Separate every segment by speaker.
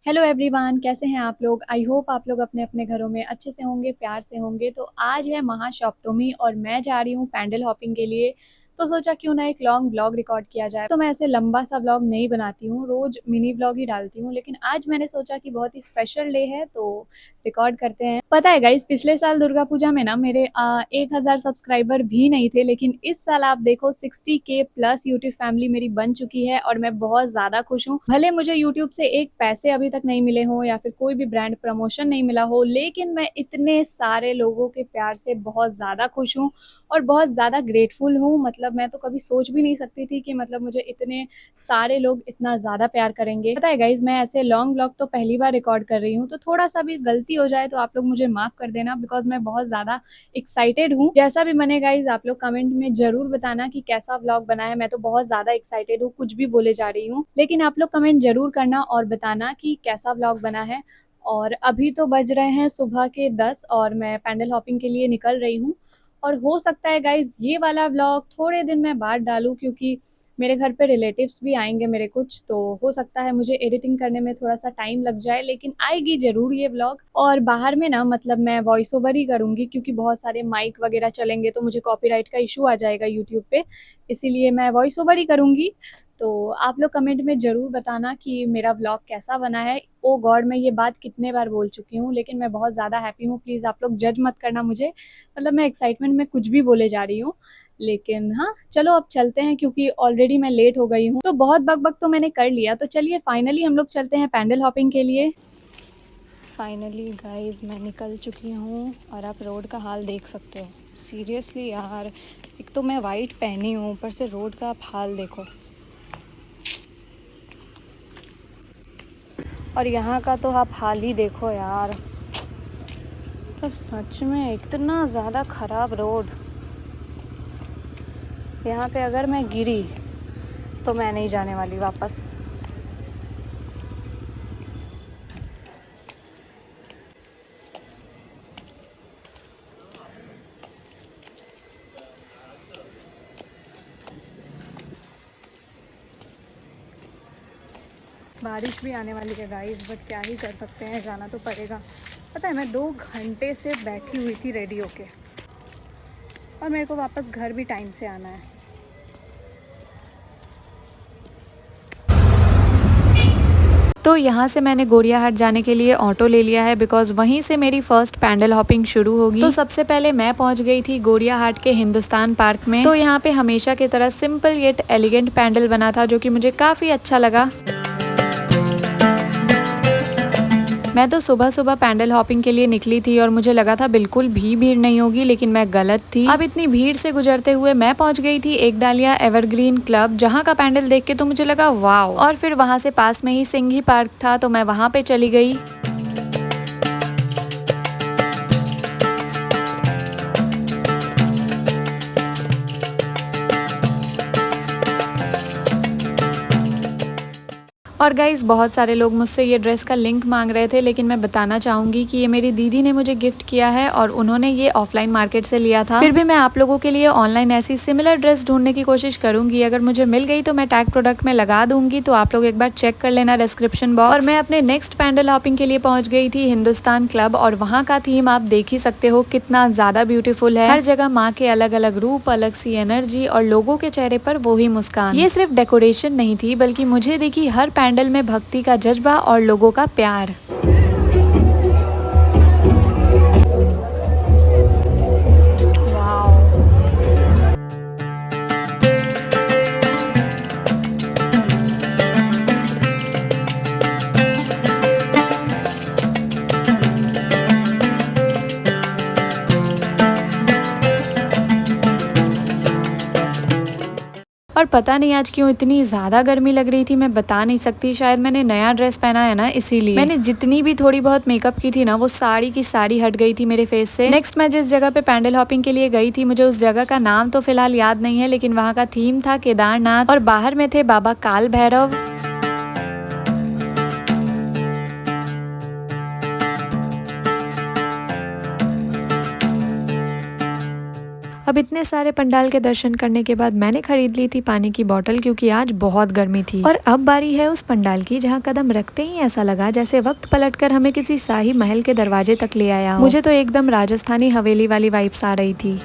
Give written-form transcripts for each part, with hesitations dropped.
Speaker 1: Hello everyone, कैसे हैं आप लोग। आई होप आप लोग अपने अपने घरों में अच्छे से होंगे, प्यार से होंगे। तो आज है महासप्तमी और मैं जा रही हूँ पैंडल हॉपिंग के लिए। तो सोचा क्यों ना एक लॉन्ग व्लॉग रिकॉर्ड किया जाए। तो मैं ऐसे लंबा सा व्लॉग नहीं बनाती हूँ, रोज मिनी व्लॉग ही डालती हूँ, लेकिन आज मैंने सोचा कि बहुत ही स्पेशल डे है तो रिकॉर्ड करते हैं। पता है गाइस, पिछले साल दुर्गा पूजा में ना मेरे 1000 सब्सक्राइबर भी नहीं थे, लेकिन इस साल आप देखो 60K प्लस यूट्यूब फैमिली मेरी बन चुकी है और मैं बहुत ज्यादा खुश हूँ। भले मुझे यूट्यूब से एक पैसे अभी तक नहीं मिले हों या फिर कोई भी ब्रांड प्रमोशन नहीं मिला हो, लेकिन मैं इतने सारे लोगों के प्यार से बहुत ज्यादा खुश हूँ और बहुत ज्यादा ग्रेटफुल हूँ। मतलब मैं तो कभी सोच भी नहीं सकती थी कि मतलब मुझे इतने सारे लोग इतना ज्यादा प्यार करेंगे। पता है गाइज, मैं ऐसे लॉन्ग ब्लॉग तो पहली बार रिकॉर्ड कर रही हूँ, तो थोड़ा सा भी गलती हो जाए तो आप लोग मुझे माफ कर देना, बिकॉज मैं बहुत ज्यादा एक्साइटेड हूँ। जैसा भी बने गाइज, आप लोग कमेंट में जरूर बताना कि कैसा व्लॉग बना है। मैं तो बहुत ज्यादा एक्साइटेड हूँ, कुछ भी बोले जा रही हूँ, लेकिन आप लोग कमेंट जरूर करना और बताना कि कैसा व्लॉग बना है। और अभी तो बज रहे हैं सुबह के 10 और मैं पैंडल हॉपिंग के लिए निकल रही हूँ। और हो सकता है गाइज ये वाला व्लॉग थोड़े दिन में बाद डालूं, क्योंकि मेरे घर पे रिलेटिव्स भी आएंगे मेरे कुछ, तो हो सकता है मुझे एडिटिंग करने में थोड़ा सा टाइम लग जाए, लेकिन आएगी जरूर ये व्लॉग। और बाहर में ना मतलब मैं वॉइस ओवर ही करूंगी, क्योंकि बहुत सारे माइक वगैरह चलेंगे तो मुझे कॉपीराइट का इशू आ जाएगा यूट्यूब पे, इसीलिए मैं वॉइस ओवर ही करूंगी। तो आप लोग कमेंट में ज़रूर बताना कि मेरा व्लॉग कैसा बना है। ओ गॉड, मैं ये बात कितने बार बोल चुकी हूँ, लेकिन मैं बहुत ज़्यादा हैप्पी हूँ। प्लीज़ आप लोग जज मत करना मुझे, मतलब मैं एक्साइटमेंट में कुछ भी बोले जा रही हूँ। लेकिन हाँ, चलो अब चलते हैं, क्योंकि ऑलरेडी मैं लेट हो गई हूँ। तो बहुत बक तो मैंने कर लिया, तो चलिए फाइनली हम लोग चलते हैं पैंडल हॉपिंग के लिए। फाइनली गाइज मैं निकल चुकी हूँ और आप रोड का हाल देख सकते हो। सीरियसली यार, एक तो मैं वाइट पहनी हूँ, ऊपर से रोड का आप हाल देखो। और यहाँ का तो आप हाल ही देखो यार, मतलब सच में इतना ज़्यादा ख़राब रोड। यहाँ पे अगर मैं गिरी तो मैं नहीं जाने वाली वापस। बारिश भी आने वाली है गाइस, बट क्या ही कर सकते हैं, जाना तो पड़ेगा। पता है मैं 2 घंटे से बैठी हुई थी रेडी होके, और मेरे को वापस घर भी टाइम से आना है। तो यहाँ से मैंने गोरियाहाट जाने के लिए ऑटो ले लिया है, बिकॉज वहीं से मेरी फर्स्ट पैंडल हॉपिंग शुरू होगी। तो सबसे पहले मैं पहुँच गई थी गोरियाहाट के हिंदुस्तान पार्क में। तो यहाँ पे हमेशा की तरह सिंपल येट एलिगेंट पैंडल बना था, जो कि मुझे काफ़ी अच्छा लगा। मैं तो सुबह सुबह पैंडल हॉपिंग के लिए निकली थी और मुझे लगा था बिल्कुल भी भीड़ नहीं होगी, लेकिन मैं गलत थी। अब इतनी भीड़ से गुजरते हुए मैं पहुंच गई थी एक डालिया एवरग्रीन क्लब, जहां का पैंडल देख के तो मुझे लगा वाव। और फिर वहां से पास में ही सिंघी पार्क था, तो मैं वहां पे चली गई। और गाइज बहुत सारे लोग मुझसे ये ड्रेस का लिंक मांग रहे थे, लेकिन मैं बताना चाहूँगी कि ये मेरी दीदी ने मुझे गिफ्ट किया है और उन्होंने ये ऑफलाइन मार्केट से लिया था। फिर भी मैं आप लोगों के लिए ऑनलाइन ऐसी सिमिलर ड्रेस ढूंढने की कोशिश करूंगी। अगर मुझे मिल गई तो मैं टैग प्रोडक्ट में लगा दूंगी, तो आप लोग एक बार चेक कर लेना डिस्क्रिप्शन बॉक्स। और मैं अपने नेक्स्ट पैंडल हॉपिंग के लिए पहुंच गई थी हिंदुस्तान क्लब, और वहाँ का थीम आप देख ही सकते हो कितना ज्यादा ब्यूटीफुल है। हर जगह माँ के अलग अलग रूप, अलग सी एनर्जी, और लोगों के चेहरे पर वो ही मुस्कान। ये सिर्फ डेकोरेशन नहीं थी, बल्कि मुझे देखी हर पैंडल में भक्ति का जज्बा और लोगों का प्यार। और पता नहीं आज क्यों इतनी ज्यादा गर्मी लग रही थी, मैं बता नहीं सकती। शायद मैंने नया ड्रेस पहना है ना, इसीलिए। मैंने जितनी भी थोड़ी बहुत मेकअप की थी ना, वो साड़ी की साड़ी हट गई थी मेरे फेस से। नेक्स्ट मैं जिस जगह पे पैंडल हॉपिंग के लिए गई थी, मुझे उस जगह का नाम तो फिलहाल याद नहीं है, लेकिन वहाँ का थीम था केदारनाथ, और बाहर में थे बाबा काल भैरव।
Speaker 2: अब इतने सारे पंडाल के दर्शन करने के बाद मैंने खरीद ली थी पानी की बोतल, क्योंकि आज बहुत गर्मी थी। और अब बारी है उस पंडाल की जहाँ कदम रखते ही ऐसा लगा जैसे वक्त पलटकर हमें किसी शाही महल के दरवाजे तक ले आया हो। मुझे तो एकदम राजस्थानी हवेली वाली वाइब्स आ रही थी।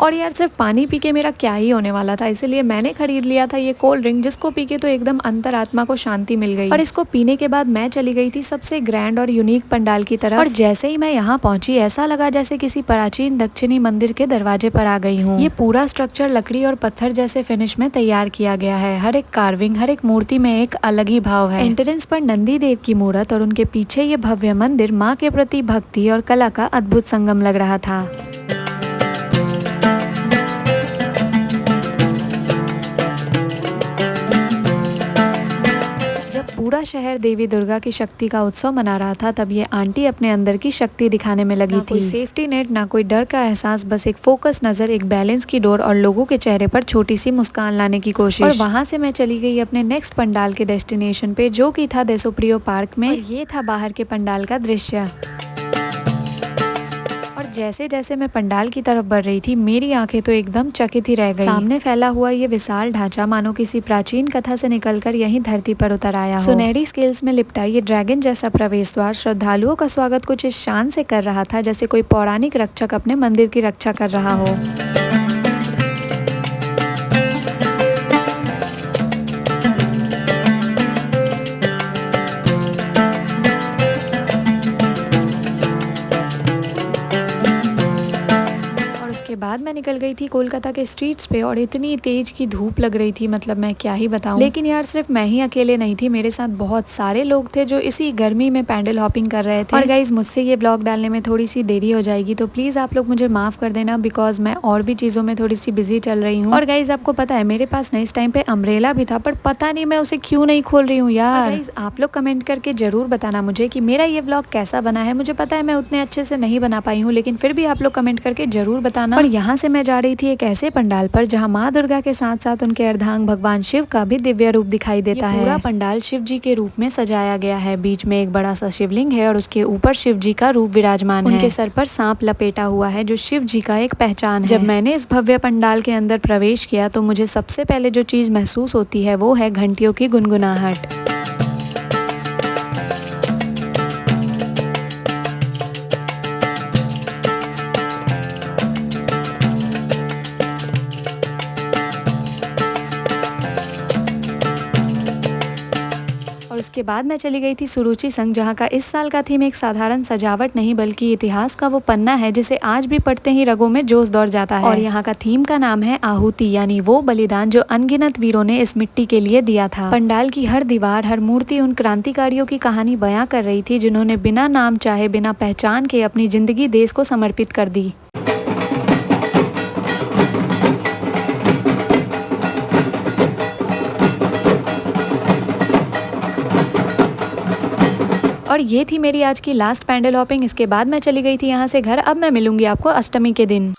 Speaker 2: और यार सिर्फ पानी पी के मेरा क्या ही होने वाला था, इसलिए मैंने खरीद लिया था ये कोल्ड ड्रिंक, जिसको पी के तो एकदम अंतरात्मा को शांति मिल गई। और इसको पीने के बाद मैं चली गई थी सबसे ग्रैंड और यूनिक पंडाल की तरफ। और जैसे ही मैं यहाँ पहुंची ऐसा लगा जैसे किसी प्राचीन दक्षिणी मंदिर के दरवाजे पर आ गई हूँ। ये पूरा स्ट्रक्चर लकड़ी और पत्थर जैसे फिनिश में तैयार किया गया है। हर एक कार्विंग, हर एक मूर्ति में एक अलग ही भाव है। एंट्रेंस पर नंदी देव की मूर्त और उनके पीछे ये भव्य मंदिर माँ के प्रति भक्ति और कला का अद्भुत संगम लग रहा था। पूरा शहर देवी दुर्गा की शक्ति का उत्सव मना रहा था, तब ये आंटी अपने अंदर की शक्ति दिखाने में लगी थी। कोई सेफ्टी नेट, ना कोई डर का एहसास, बस एक फोकस नजर, एक बैलेंस की डोर और लोगों के चेहरे पर छोटी सी मुस्कान लाने की कोशिश। और वहां से मैं चली गई अपने नेक्स्ट पंडाल के डेस्टिनेशन पे, जो कि था देशप्रियो पार्क में। और ये था बाहर के पंडाल का दृश्य। जैसे जैसे मैं पंडाल की तरफ बढ़ रही थी मेरी आंखें तो एकदम चकित ही रह गई। सामने फैला हुआ ये विशाल ढांचा मानो किसी प्राचीन कथा से निकलकर यहीं धरती पर उतर आया हो। सुनहरी स्केल्स में लिपटा ये ड्रैगन जैसा प्रवेश द्वार श्रद्धालुओं का स्वागत कुछ इस शान से कर रहा था जैसे कोई पौराणिक रक्षक अपने मंदिर की रक्षा कर रहा हो। के बाद मैं निकल गई थी कोलकाता के स्ट्रीट्स पे और इतनी तेज की धूप लग रही थी, मतलब मैं क्या ही बताऊं। लेकिन यार सिर्फ मैं ही अकेले नहीं थी, मेरे साथ बहुत सारे लोग थे जो इसी गर्मी में पैंडल हॉपिंग कर रहे थे। और गाइज मुझसे ये ब्लॉग डालने में थोड़ी सी देरी हो जाएगी, तो प्लीज आप लोग मुझे माफ कर देना, बिकॉज मैं और भी चीजों में थोड़ी सी बिजी चल रही हूँ। और गाइज आपको पता है मेरे पास इस टाइम पे अम्ब्रेला भी था, पर पता नहीं मैं उसे क्यों नहीं खोल रही हूँ यार। गाइज आप लोग कमेंट करके जरूर बताना मुझे कि मेरा ये ब्लॉग कैसा बना है। मुझे पता है मैं उतने अच्छे से नहीं बना पाई हूँ, लेकिन फिर भी आप लोग कमेंट करके जरूर बताना। और यहाँ से मैं जा रही थी एक ऐसे पंडाल पर जहाँ माँ दुर्गा के साथ साथ उनके अर्धांग भगवान शिव का भी दिव्य रूप दिखाई देता है। पूरा पंडाल शिव जी के रूप में सजाया गया है। बीच में एक बड़ा सा शिवलिंग है और उसके ऊपर शिव जी का रूप विराजमान है। उनके सर पर सांप लपेटा हुआ है जो शिव जी का एक पहचान है। जब मैंने इस भव्य पंडाल के अंदर प्रवेश किया तो मुझे सबसे पहले जो चीज महसूस होती है वो है घंटियों की गुनगुनाहट। उसके बाद मैं चली गई थी सुरुचि संघ, जहाँ का इस साल का थीम एक साधारण सजावट नहीं बल्कि इतिहास का वो पन्ना है जिसे आज भी पढ़ते ही रगों में जोश दौड़ जाता है। और यहाँ का थीम का नाम है आहुति, यानी वो बलिदान जो अनगिनत वीरों ने इस मिट्टी के लिए दिया था। पंडाल की हर दीवार, हर मूर्ति उन क्रांतिकारियों की कहानी बयां कर रही थी जिन्होंने बिना नाम चाहे, बिना पहचान के अपनी जिंदगी देश को समर्पित कर दी। और ये थी मेरी आज की लास्ट पैंडल हॉपिंग। इसके बाद मैं चली गई थी यहाँ से घर। अब मैं मिलूंगी आपको अष्टमी के दिन।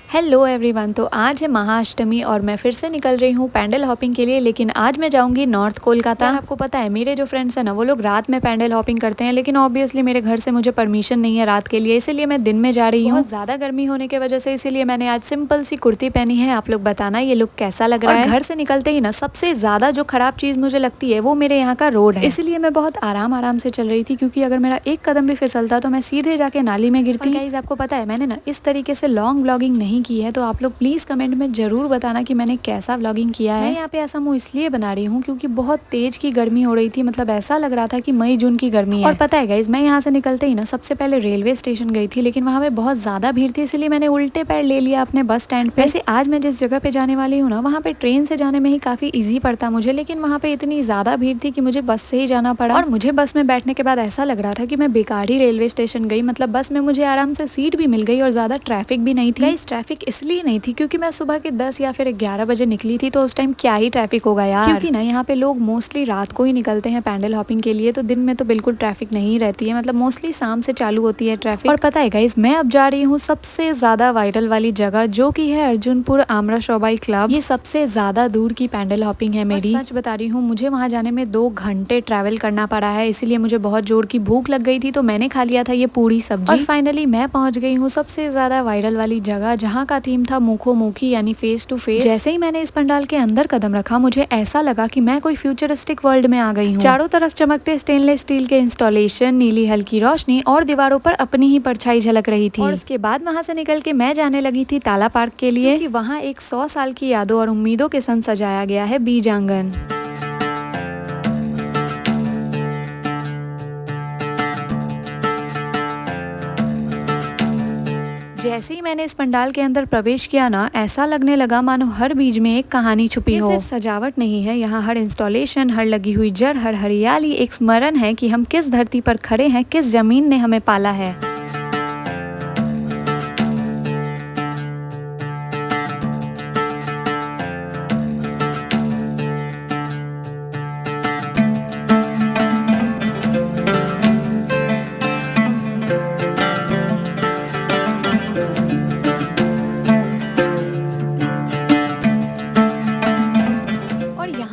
Speaker 2: हेलो एवरीवन, तो आज है महाअष्टमी और मैं फिर से निकल रही हूँ पैंडल हॉपिंग के लिए, लेकिन आज मैं जाऊंगी नॉर्थ कोलकाता। आपको पता है मेरे जो फ्रेंड्स हैं ना वो लोग रात में पैंडल हॉपिंग करते हैं, लेकिन ऑब्वियसली मेरे घर से मुझे परमिशन नहीं है रात के लिए, इसीलिए मैं दिन में जा रही हूँ। ज्यादा गर्मी होने की वजह से इसीलिए मैंने आज सिंपल सी कुर्ती पहनी है। आप लोग बताना ये लुक कैसा लग रहा है। घर से निकलते ही ना सबसे ज्यादा जो खराब चीज मुझे लगती है वो मेरे यहाँ का रोड है, इसलिए मैं बहुत आराम से चल रही थी, क्योंकि अगर मेरा एक कदम भी फिसलता तो मैं सीधे जाके नाली में गिरती। गाइस आपको पता है मैंने ना इस तरीके से लॉन्ग व्लॉगिंग नहीं की है, तो आप लोग प्लीज कमेंट में जरूर बताना कि मैंने कैसा व्लॉगिंग किया है। मैं यहाँ पे ऐसा मुंह इसलिए बना रही हूँ क्योंकि बहुत तेज की गर्मी हो रही थी, मतलब ऐसा लग रहा था कि मई जून की गर्मी है। और पता है गाइस मैं यहाँ से निकलते ही ना सबसे पहले रेलवे स्टेशन गई थी, लेकिन वहाँ पे बहुत ज्यादा भीड़ थी, इसलिए मैंने उल्टे पैर ले लिया अपने बस स्टैंड पे। वैसे आज मैं जिस जगह पे जाने वाली हूँ ना वहाँ पे ट्रेन से जाने में ही काफी इजी पड़ता मुझे, लेकिन वहाँ पे इतनी ज्यादा भीड़ थी कि मुझे बस से ही जाना पड़ा। और मुझे बस में बैठने के बाद ऐसा लग रहा था कि मैं बेकार ही रेलवे स्टेशन गई, मतलब बस में मुझे आराम से सीट भी मिल गई और ज्यादा ट्रैफिक भी नहीं थी। इस ट्रैफिक ट्रैफिक इसलिए नहीं थी क्योंकि मैं सुबह के 10 या फिर 11 बजे निकली थी, तो उस टाइम क्या ही ट्रैफिक होगा यार। क्योंकि ना यहाँ पे लोग मोस्टली रात को ही निकलते हैं पैंडल हॉपिंग के लिए, तो दिन में तो बिल्कुल ट्रैफिक नहीं रहती है, मतलब मोस्टली शाम से चालू होती है ट्रैफिक। और पता है गाइस, मैं अब जा रही हूँ सबसे ज्यादा वायरल वाली जगह, जो की है अर्जुनपुर आमरा शोभाई क्लब। ये सबसे ज्यादा दूर की पैंडल हॉपिंग है मेरी। सच बता रही हूँ, मुझे वहाँ जाने में 2 घंटे ट्रैवल करना पड़ा है, इसीलिए मुझे बहुत जोर की भूख लग गई थी, तो मैंने खा लिया था ये पूरी सब्जी। और फाइनली मैं पहुंच गई हूँ सबसे ज्यादा वायरल वाली जगह, जहाँ का थीम था मुखो मुखी यानी फेस टू फेस। जैसे ही मैंने इस पंडाल के अंदर कदम रखा, मुझे ऐसा लगा कि मैं कोई फ्यूचरिस्टिक वर्ल्ड में आ गई हूँ। चारों तरफ चमकते स्टेनलेस स्टील के इंस्टॉलेशन, नीली हल्की रोशनी और दीवारों पर अपनी ही परछाई झलक रही थी। और उसके बाद वहाँ से निकल के मैं जाने लगी थी ताला पार्क के लिए, क्योंकि वहाँ एक 100 साल की यादों और उम्मीदों के संग सजाया गया है बीज आंगन। जैसे ही मैंने इस पंडाल के अंदर प्रवेश किया ना, ऐसा लगने लगा मानो हर बीज में एक कहानी छुपी हो। सिर्फ सजावट नहीं है, यहाँ हर इंस्टॉलेशन, हर लगी हुई जड़, हर हरियाली एक स्मरण है कि हम किस धरती पर खड़े हैं, किस जमीन ने हमें पाला है।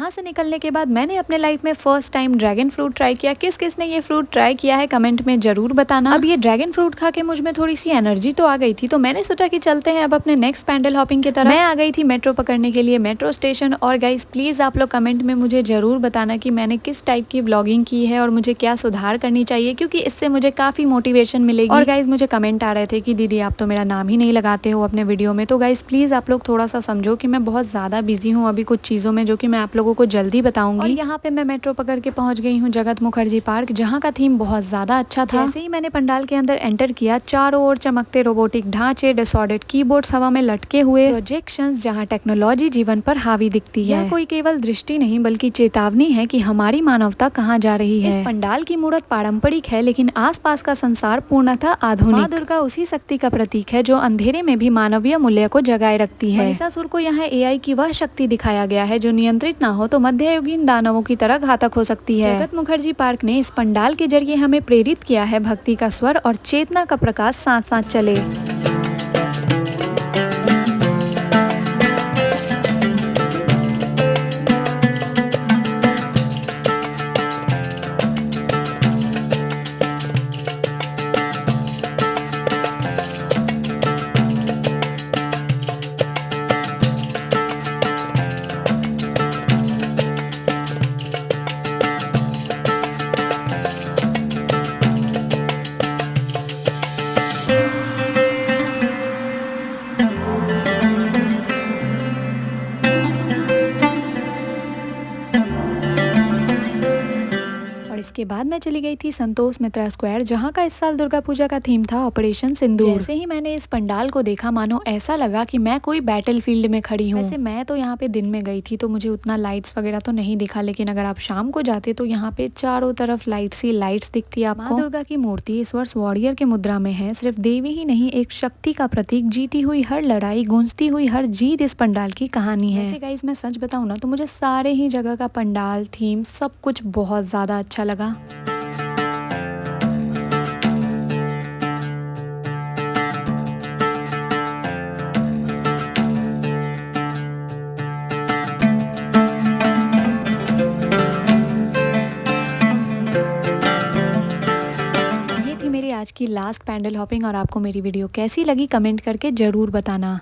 Speaker 2: से निकलने के बाद मैंने अपने लाइफ में first time dragon fruit try किया। किस किस ने ये फ्रूट ट्राई किया है कमेंट में जरूर बताना। अब ये ड्रैगन फ्रूट खा के मुझ में थोड़ी सी एनर्जी तो आ गई थी, तो मैंने सोचा कि चलते हैं अब अपने नेक्स्ट पैंडल हॉपिंग की तरफ। मैं आ गई थी मेट्रो पकड़ने के लिए मेट्रो स्टेशन। और गाइस प्लीज आप लोग कमेंट में मुझे जरूर बताना कि मैंने किस टाइप की व्लॉगिंग की है और मुझे क्या सुधार करनी चाहिए, क्योंकि इससे मुझे काफी मोटिवेशन मिलेगी। और गाइस मुझे कमेंट आ रहे थे कि दीदी आप तो मेरा नाम ही नहीं लगाते हो अपने वीडियो में, तो गाइस प्लीज आप लोग थोड़ा सा समझो कि मैं बहुत ज्यादा बिजी हूँ अभी कुछ चीजों में, जो कि मैं आप लोगों को जल्दी बताऊंगी। और यहाँ पे मैं मेट्रो पकड़ के पहुंच गई हूँ जगत मुखर्जी पार्क, जहाँ का थीम बहुत ज्यादा अच्छा था। जैसे ही मैंने पंडाल के अंदर एंटर किया, चारों ओर चमकते रोबोटिक ढांचे, डिसऑर्डर्ड कीबोर्ड्स हवा में लटके हुए, प्रोजेक्शंस जहाँ टेक्नोलॉजी जीवन पर हावी दिखती है। यह कोई केवल दृष्टि नहीं बल्कि चेतावनी है कि हमारी मानवता कहाँ जा रही है। इस पंडाल की मूर्त पारंपरिक है, लेकिन आसपास का संसार पूर्णतः आधुनिक। माँ दुर्गा उसी शक्ति का प्रतीक है जो अंधेरे में भी मानवीय मूल्य को जगाए रखती है। महिषासुर को यहाँ AI की वह शक्ति दिखाया गया है जो नियंत्रित ना हो तो मध्ययुगीन दानवों की तरह घातक हो सकती है। जगत मुखर्जी पार्क ने इस पंडाल के जरिए हमें प्रेरित किया है भक्ति का स्वर और चेतना का प्रकाश साथ साथ चले। इसके बाद मैं चली गई थी संतोष मित्रा स्क्वायर, जहाँ का इस साल दुर्गा पूजा का थीम था ऑपरेशन सिंदूर। जैसे ही मैंने इस पंडाल को देखा, मानो ऐसा लगा कि मैं कोई बैटल फील्ड में खड़ी हूँ। वैसे मैं तो यहाँ पे दिन में गई थी तो मुझे उतना लाइट्स वगैरह तो नहीं दिखा, लेकिन अगर आप शाम को जाते तो यहाँ पे चारों तरफ लाइट्स ही लाइट्स दिखती है आपको। माँ दुर्गा की मूर्ति इस वर्ष वॉरियर के मुद्रा में है। सिर्फ देवी ही नहीं, एक शक्ति का प्रतीक। जीती हुई हर लड़ाई, गूंजती हुई हर जीत इस पंडाल की कहानी है। वैसे गाइस मैं सच बताऊँ ना तो मुझे सारे ही जगह का पंडाल, थीम, सब कुछ बहुत ज्यादा अच्छा लगा। मेरी आज की लास्ट पैंडल हॉपिंग, और आपको मेरी वीडियो कैसी लगी कमेंट करके जरूर बताना।